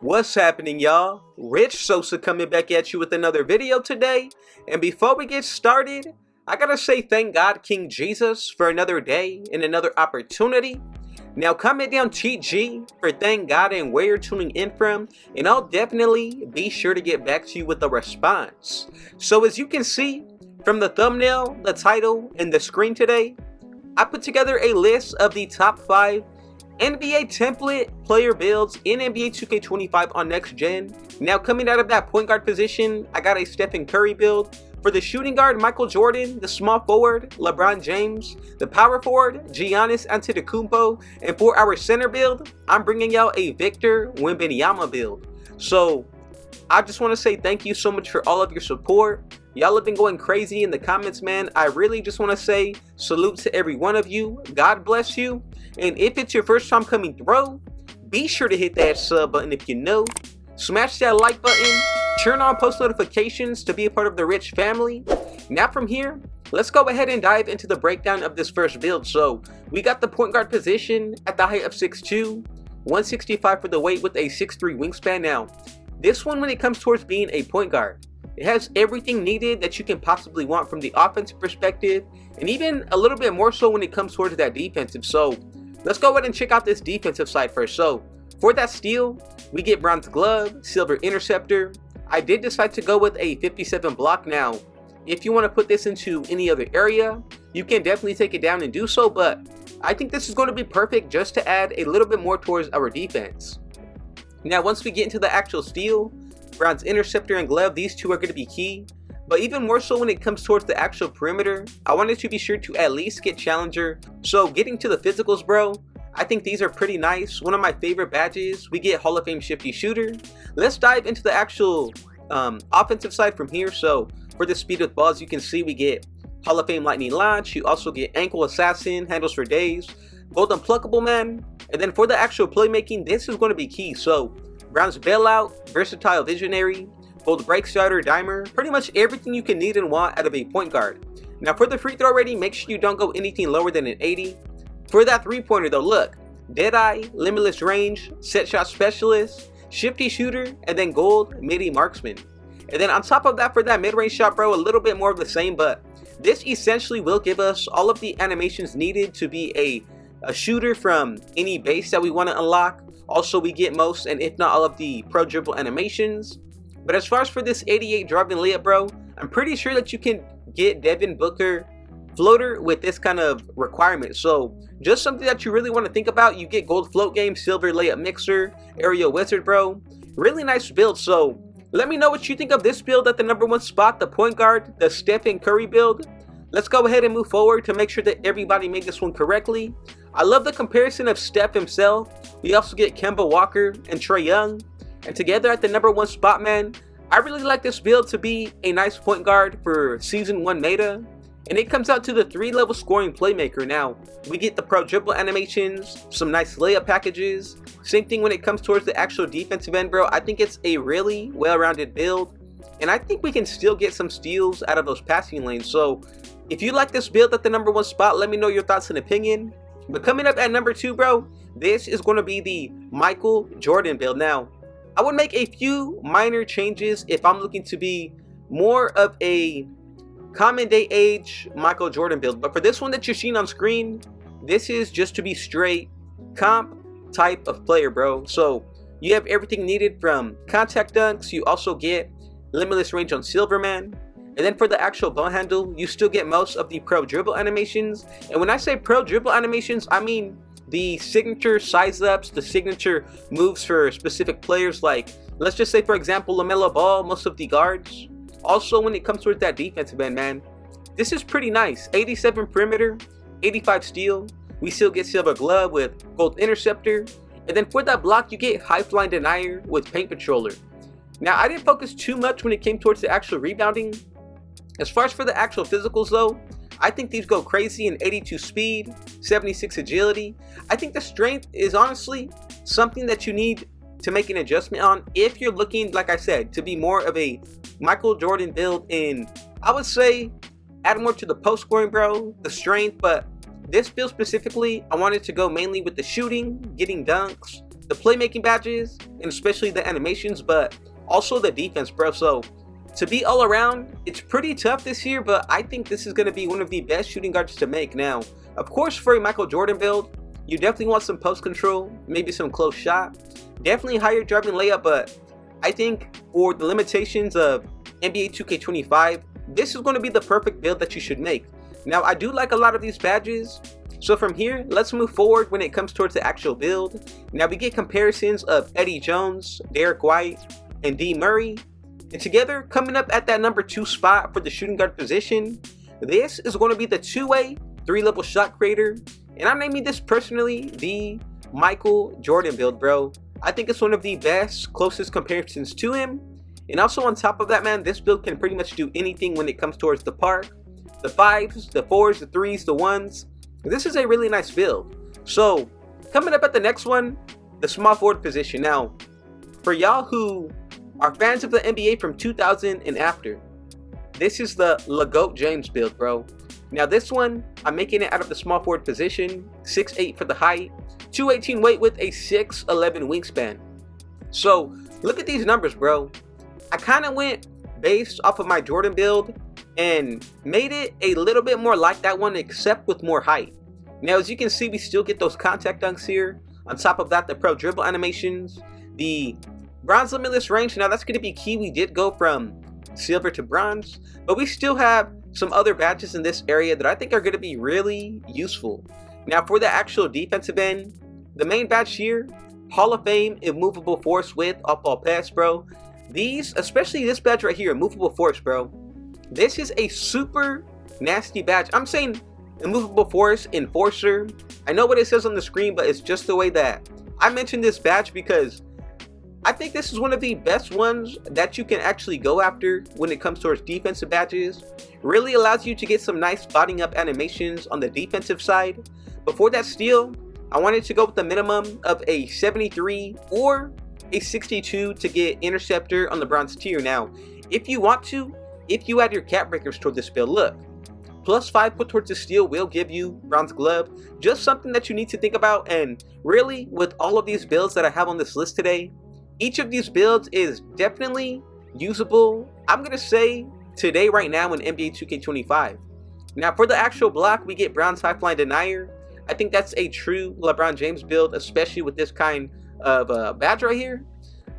What's happening, y'all? Rich Sosa coming back at you with another video today. And before we get started, I gotta say thank God King Jesus for another day and another opportunity. Now comment down TG for thank God and where you're tuning in from, and I'll definitely be sure to get back to you with a response. So as you can see from the thumbnail, the title, and the screen today, I put together a list of the top 5 NBA template player builds in NBA 2K25 on next gen. Now coming out of that point guard position, I got a Stephen Curry build. For the shooting guard, Michael Jordan. The small forward, LeBron James. The power forward, Giannis Antetokounmpo. And for our center build, I'm bringing out a Victor Wembanyama build. So I just want to say thank you so much for all of your support. Y'all have been going crazy in the comments, man. I really just want to say salute to every one of you. God bless you. And if it's your first time coming through, be sure to hit that sub button if you know. Smash that like button. Turn on post notifications to be a part of the Rich family. Now from here, let's go ahead and dive into the breakdown of this first build. So we got the point guard position at the height of 6'2", 165 for the weight with a 6'3" wingspan. Now, this one, when it comes towards being a point guard, it has everything needed that you can possibly want from the offensive perspective, and even a little bit more so when it comes towards that defensive. So let's go ahead and check out this defensive side first. So for that steal, we get bronze glove, silver interceptor. I did decide to go with a 57 block. Now, if you want to put this into any other area, you can definitely take it down and do so, but I think this is going to be perfect just to add a little bit more towards our defense. Now, once we get into the actual steal, bronze interceptor and glove, these two are going to be key. But even more so when it comes towards the actual perimeter, I wanted to be sure to at least get challenger. So getting to the physicals, bro, I think these are pretty nice. One of my favorite badges, we get Hall of Fame shifty shooter. Let's dive into the actual offensive side from here. So for the speed with balls, you can see we get Hall of Fame lightning launch. You also get ankle assassin, handles for days, gold unpluckable man. And then for the actual playmaking, this is going to be key. So bronze bailout, versatile visionary, gold break starter, dimer, pretty much everything you can need and want out of a point guard. Now for the free throw rating, make sure you don't go anything lower than an 80. For that three-pointer though, look, deadeye, limitless range, set shot specialist, shifty shooter, and then gold midi marksman. And then on top of that, for that mid-range shot, bro, a little bit more of the same, but this essentially will give us all of the animations needed to be a shooter from any base that we want to unlock. Also, we get most and if not all of the pro dribble animations. But as far as for this 88 driving layup, bro, I'm pretty sure that you can get Devin Booker floater with this kind of requirement. So just something that you really want to think about. You get gold float game, silver layup mixer, aerial wizard, bro. Really nice build. So let me know what you think of this build at the #1 spot, the point guard, the Stephen Curry build. Let's go ahead and move forward to make sure that everybody made this one correctly. I love the comparison of Steph himself. We also get Kemba Walker and Trae Young. And together at the #1 spot, man, I really like this build to be a nice point guard for Season 1 meta. And it comes out to the 3-level scoring playmaker. Now, we get the pro dribble animations, some nice layup packages. Same thing when it comes towards the actual defensive end, bro. I think it's a really well-rounded build. And I think we can still get some steals out of those passing lanes. So if you like this build at the #1 spot, let me know your thoughts and opinion. But coming up at #2, bro, this is going to be the Michael Jordan build. Now, I would make a few minor changes if I'm looking to be more of a common day age Michael Jordan build. But for this one that you're seeing on screen, this is just to be straight comp type of player, bro. So you have everything needed from contact dunks. You also get limitless range on Silverman. And then for the actual ball handle, you still get most of the pro dribble animations. And when I say pro dribble animations, I mean the signature size ups, the signature moves for specific players, like let's just say for example LaMelo Ball, most of the guards. Also when it comes towards that defensive end, man, this is pretty nice. 87 perimeter, 85 steal. We still get silver glove with gold interceptor. And then for that block, you get high flying denier with paint patroller. Now I didn't focus too much when it came towards the actual rebounding. As far as for the actual physicals though, I think these go crazy in 82 speed, 76 agility. I think the strength is honestly something that you need to make an adjustment on if you're looking, like I said, to be more of a Michael Jordan build in, I would say, add more to the post scoring, bro, the strength. But this build specifically, I wanted to go mainly with the shooting, getting dunks, the playmaking badges, and especially the animations, but also the defense, bro. So to be all around, it's pretty tough this year, but I think this is going to be one of the best shooting guards to make. Now, of course, for a Michael Jordan build, you definitely want some post control, maybe some close shot, definitely higher driving layup, but I think for the limitations of NBA 2K25, this is going to be the perfect build that you should make. Now, I do like a lot of these badges, so from here, let's move forward when it comes towards the actual build. Now, we get comparisons of Eddie Jones, Derek White, and D. Murray, and together, coming up at that number 2 spot for the shooting guard position, this is going to be the two-way, 3-level shot creator, and I'm naming this personally the Michael Jordan build, bro. I think it's one of the best, closest comparisons to him. And also on top of that, man, this build can pretty much do anything when it comes towards the park. The 5s, the 4s, the 3s, the 1s. This is a really nice build. So, coming up at the next one, the small forward position. Now, for y'all who are fans of the NBA from 2000 and after, this is the LeGoat James build, bro. Now this one, I'm making it out of the small forward position, 6'8" for the height, 218 weight with a 6'11" wingspan. So look at these numbers, bro. I kind of went based off of my Jordan build and made it a little bit more like that one, except with more height. Now as you can see, we still get those contact dunks here. On top of that, the pro dribble animations, the bronze limitless range. Now that's going to be key. We did go from silver to bronze, but we still have some other badges in this area that I think are going to be really useful. Now for the actual defensive end, the main badge here, Hall of Fame immovable force with off-ball pass, bro. These, especially this badge right here, immovable force, bro. This is a super nasty badge. I'm saying immovable force enforcer. I know what it says on the screen, but it's just the way that I mentioned this badge because I think this is one of the best ones that you can actually go after when it comes towards defensive badges. Really allows you to get some nice spotting up animations on the defensive side. Before that steal, I wanted to go with the minimum of a 73 or a 62 to get interceptor on the bronze tier. Now, if you want to, if you add your cap breakers toward this build, look, +5 put towards the steal will give you bronze glove. Just something that you need to think about. And really, with all of these builds that I have on this list today, each of these builds is definitely usable, I'm going to say, today, right now in NBA 2K25. Now, for the actual block, we get bronze high flying denier. I think that's a true LeBron James build, especially with this kind of badge right here.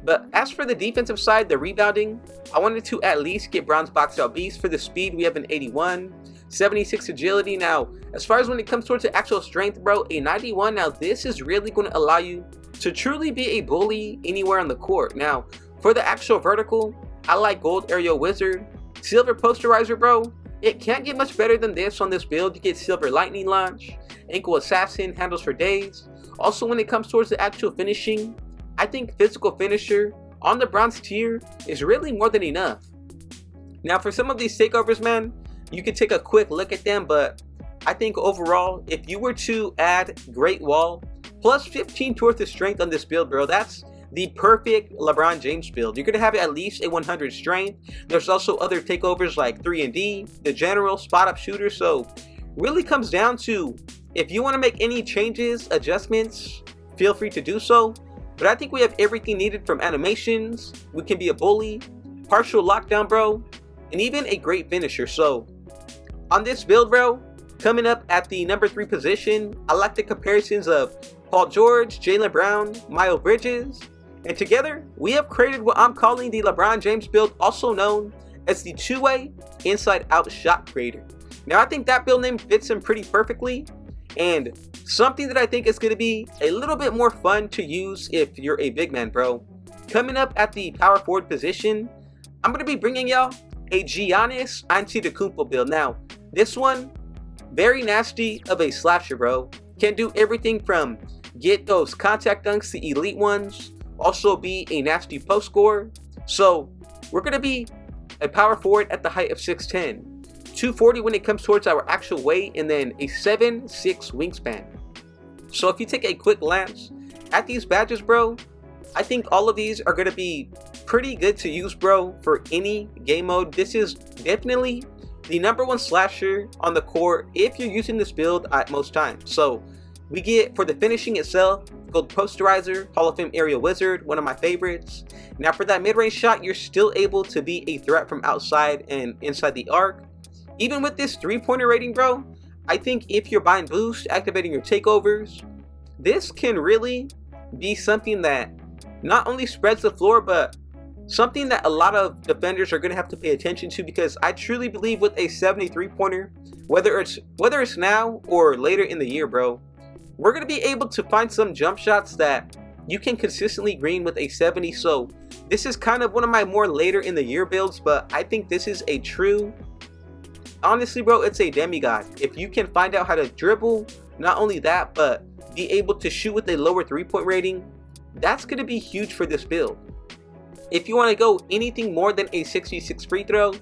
But as for the defensive side, the rebounding, I wanted to at least get bronze box out beast. For the speed, we have an 81, 76 agility. Now, as far as when it comes towards the actual strength, bro, a 91. Now, this is really going to allow you to truly be a bully anywhere on the court. Now, for the actual vertical, I like gold aerial wizard, silver posterizer, bro. It can't get much better than this on this build. You get silver lightning launch, ankle assassin, handles for days. Also, when it comes towards the actual finishing, I think physical finisher on the bronze tier is really more than enough. Now, for some of these takeovers, man, you can take a quick look at them, but I think overall, if you were to add Great Wall +15 towards the strength on this build, bro, that's the perfect LeBron James build. You're going to have at least a 100 strength. There's also other takeovers like 3&D, the general, spot up shooter. So really comes down to, if you want to make any changes, adjustments, feel free to do so. But I think we have everything needed from animations. We can be a bully, partial lockdown, bro, and even a great finisher. So on this build, bro, coming up at the number 3 position, I like the comparisons of Paul George, Jaylen Brown, Miles Bridges, and together we have created what I'm calling the LeBron James build, also known as the two-way inside-out shot creator. Now I think that build name fits him pretty perfectly, and something that I think is going to be a little bit more fun to use if you're a big man, bro. Coming up at the power forward position, I'm going to be bringing y'all a Giannis Antetokounmpo build. Now this one, very nasty of a slasher, bro. Can do everything from get those contact dunks, the elite ones, also be a nasty post scorer. So we're going to be a power forward at the height of 6'10", 240 when it comes towards our actual weight, and then a 7'6" wingspan. So if you take a quick glance at these badges, bro, I think all of these are going to be pretty good to use, bro, for any game mode. This is definitely the #1 slasher on the court if you're using this build at most times. So we get, for the finishing itself, gold posterizer, Hall of Fame aerial wizard, one of my favorites. Now for that mid-range shot, you're still able to be a threat from outside and inside the arc. Even with this 3-pointer rating, bro, I think if you're buying boost, activating your takeovers, this can really be something that not only spreads the floor, but something that a lot of defenders are going to have to pay attention to, because I truly believe with a 73-pointer, whether it's now or later in the year, bro, we're going to be able to find some jump shots that you can consistently green with a 70. So this is kind of one of my more later in the year builds, but I think this is a true, honestly, bro, it's a demigod. If you can find out how to dribble, not only that, but be able to shoot with a lower 3-point rating, that's going to be huge for this build. If you want to go anything more than a 66 free throw,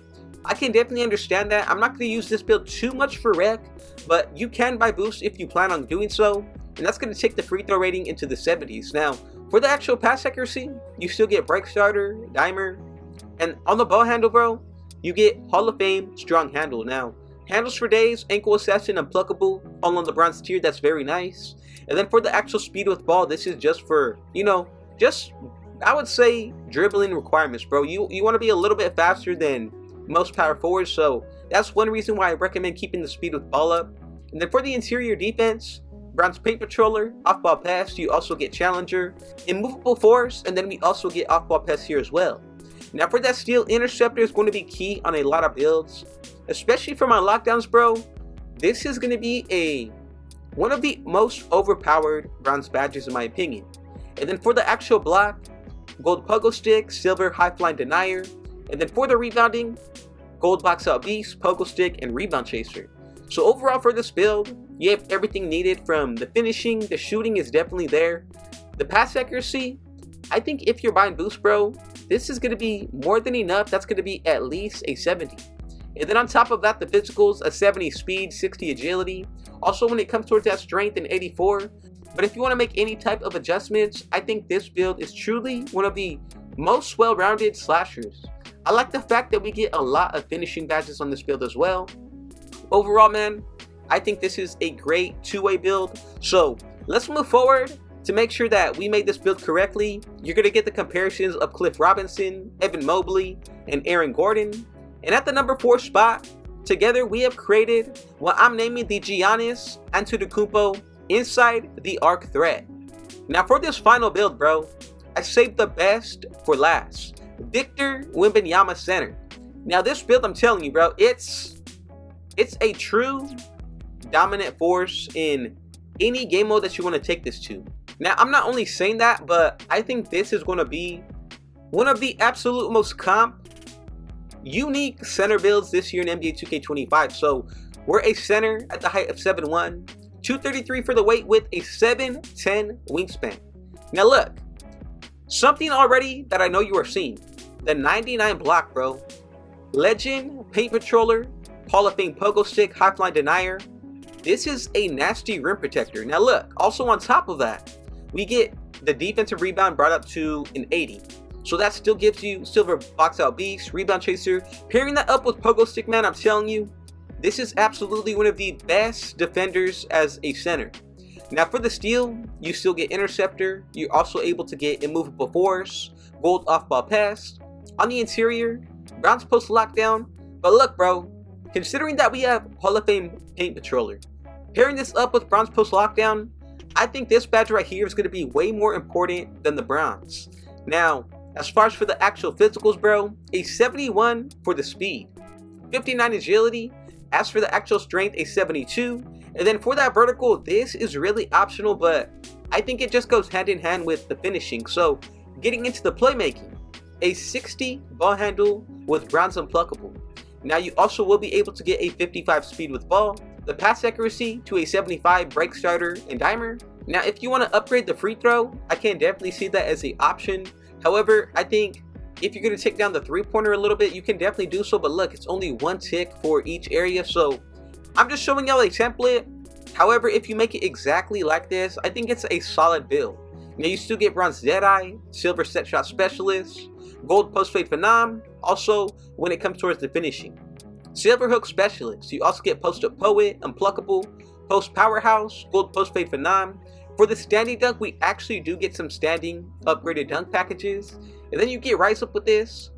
I can definitely understand that. I'm not going to use this build too much for rec, but you can buy boost if you plan on doing so, and that's going to take the free throw rating into the 70s. Now, for the actual pass accuracy, you still get break starter, dimer, and on the ball handle, bro, you get Hall of Fame strong handle. Now, handles for days, ankle assassin, unpluckable, all on the bronze tier, that's very nice. And then for the actual speed with ball, this is just for, you know, just, I would say, dribbling requirements, bro. You want to be a little bit faster than most power forwards, so that's one reason why I recommend keeping the speed with ball up. And then for the interior defense, bronze paint patroller, off ball pass, you also get challenger, immovable force, and then we also get off ball pass here as well. Now for that steal, interceptor is going to be key on a lot of builds, especially for my lockdowns, bro. This is going to be one of the most overpowered bronze badges in my opinion. And then for the actual block, gold pogo stick, silver high flying denier, and then for the rebounding, gold box out beast, pogo stick, and rebound chaser. So overall for this build, you have everything needed. From the finishing, the shooting is definitely there. The pass accuracy, I think if you're buying boost, bro, this is going to be more than enough. That's going to be at least a 70. And then on top of that, the physicals, a 70 speed, 60 agility. Also when it comes towards that strength, an 84. But if you want to make any type of adjustments, I think this build is truly one of the most well-rounded slashers. I like the fact that we get a lot of finishing badges on this build as well. Overall, man, I think this is a great two-way build. So let's move forward. To make sure that we made this build correctly, you're going to get the comparisons of Cliff Robinson, Evan Mobley, and Aaron Gordon. And at the number 4 spot, together we have created what I'm naming the Giannis Antetokounmpo inside the arc threat. Now for this final build, bro, I saved the best for last. Victor Wembanyama center. Now this build, I'm telling you, bro, it's a true dominant force in any game mode that you want to take this to. Now I'm not only saying that, but I think this is going to be one of the absolute most unique center builds this year in NBA 2K25. So we're a center at the height of 7'1", 233 for the weight with a 7'10" wingspan. Now look, something already that I know you are seeing, the 99 block, bro. Legend, paint patroller, Hall of Fame pogo stick, high flying denier. This is a nasty rim protector. Now look, also on top of that, we get the defensive rebound brought up to an 80. So that still gives you silver box out beast, rebound chaser. Pairing that up with pogo stick, man, I'm telling you, this is absolutely one of the best defenders as a center. Now for the steal, you still get interceptor. You're also able to get immovable force, gold off ball pass. On the interior, bronze post lockdown. But look, bro, considering that we have Hall of Fame paint patroller, pairing this up with bronze post lockdown, I think this badge right here is going to be way more important than the bronze. Now, as far as for the actual physicals, bro, a 71 for the speed, 59 agility. As for the actual strength, a 72. And then for that vertical, this is really optional, but I think it just goes hand in hand with the finishing. So getting into the playmaking, a 60 ball handle with bronze unpluckable. Now you also will be able to get a 55 speed with ball, the pass accuracy to a 75 break starter and dimer. Now if you want to upgrade the free throw, I can definitely see that as an option. However, I think if you're going to take down the 3-pointer a little bit, you can definitely do so. But look, it's only 1 tick for each area. So I'm just showing y'all a template. However, if you make it exactly like this, I think it's a solid build. Now you still get bronze Deadeye, silver set shot specialist, gold post fade phenom. Also, when it comes towards the finishing, silver hook specialist. You also get post up poet, unpluckable, post powerhouse, gold post fade phenom. For the standing dunk, we actually do get some standing upgraded dunk packages. And then you get Rise Up with this.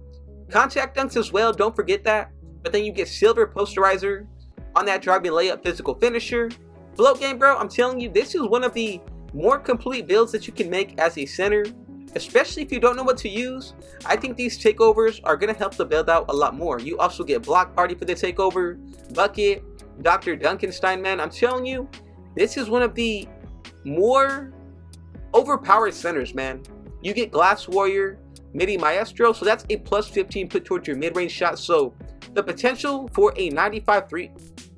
Contact dunks as well, don't forget that. But then you get Silver Posterizer on that driving layup physical finisher. Float game, bro, I'm telling you, this is one of the more complete builds that you can make as a center. Especially if you don't know what to use, I think these takeovers are going to help the build out a lot more. You also get Block Party for the takeover, Bucket, Dr. Duncanstein, man. I'm telling you, this is one of the more overpowered centers, man. You get Glass Warrior, Midi Maestro, so that's a plus 15 put towards your mid-range shot. So the potential for a 95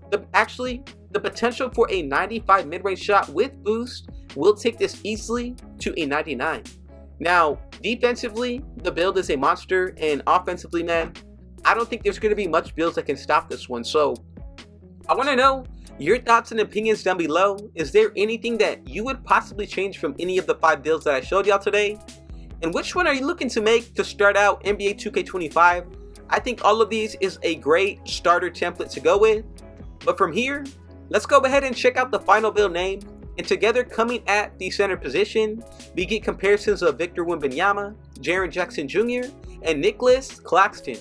the potential for a 95 mid-range shot with boost will take this easily to a 99. Now, defensively, the build is a monster, and offensively, man, I don't think there's going to be much builds that can stop this one. So I want to know your thoughts and opinions down below. Is there anything that you would possibly change from any of the 5 builds that I showed y'all today? And which one are you looking to make to start out NBA 2K25? I think all of these is a great starter template to go with. But from here, let's go ahead and check out the final build name. And together, coming at the center position, we get comparisons of Victor Wembanyama, Jaren Jackson Jr., and Nicholas Claxton.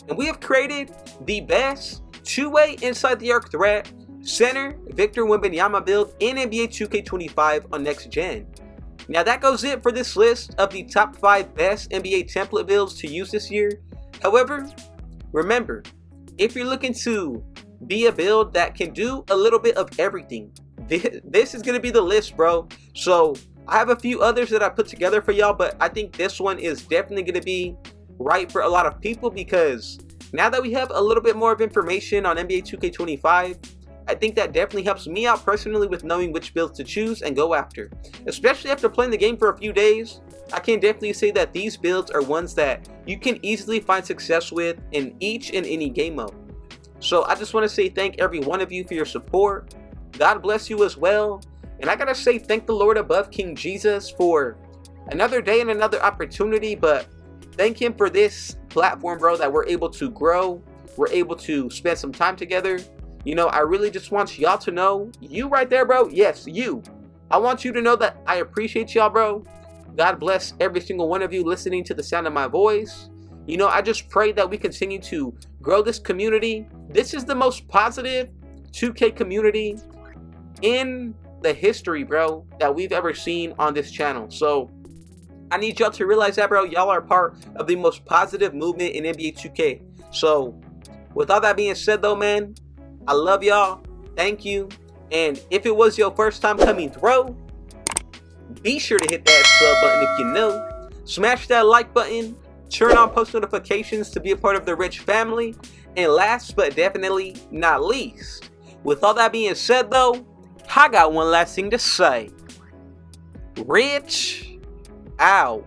And we have created the best two-way inside the arc threat center Victor Wembanyama build in NBA 2K25 on next gen. Now that goes it for this list of the top 5 best NBA template builds to use this year. However, remember, if you're looking to be a build that can do a little bit of everything, this is going to be the list, bro. So I have a few others that I put together for y'all, but I think this one is definitely going to be right for a lot of people, because now that we have a little bit more of information on NBA 2K25, I think that definitely helps me out personally with knowing which builds to choose and go after. Especially after playing the game for a few days, I can definitely say that these builds are ones that you can easily find success with in each and any game mode. So I just want to say thank every one of you for your support. God bless you as well. And I gotta say thank the Lord above, King Jesus, for another day and another opportunity. But thank him for this platform, bro, that we're able to grow. We're able to spend some time together. You know, I really just want y'all to know, you right there, bro, yes, you. I want you to know that I appreciate y'all, bro. God bless every single one of you listening to the sound of my voice. You know, I just pray that we continue to grow this community. This is the most positive 2K community in the history, bro, that we've ever seen on this channel. So I need y'all to realize that, bro. Y'all are part of the most positive movement in NBA 2K. So with all that being said, though, man, I love y'all. Thank you. And if it was your first time coming through, be sure to hit that sub button if you know. Smash that like button. Turn on post notifications to be a part of the Rich family. And last but definitely not least, with all that being said, though, I got one last thing to say. Rich out.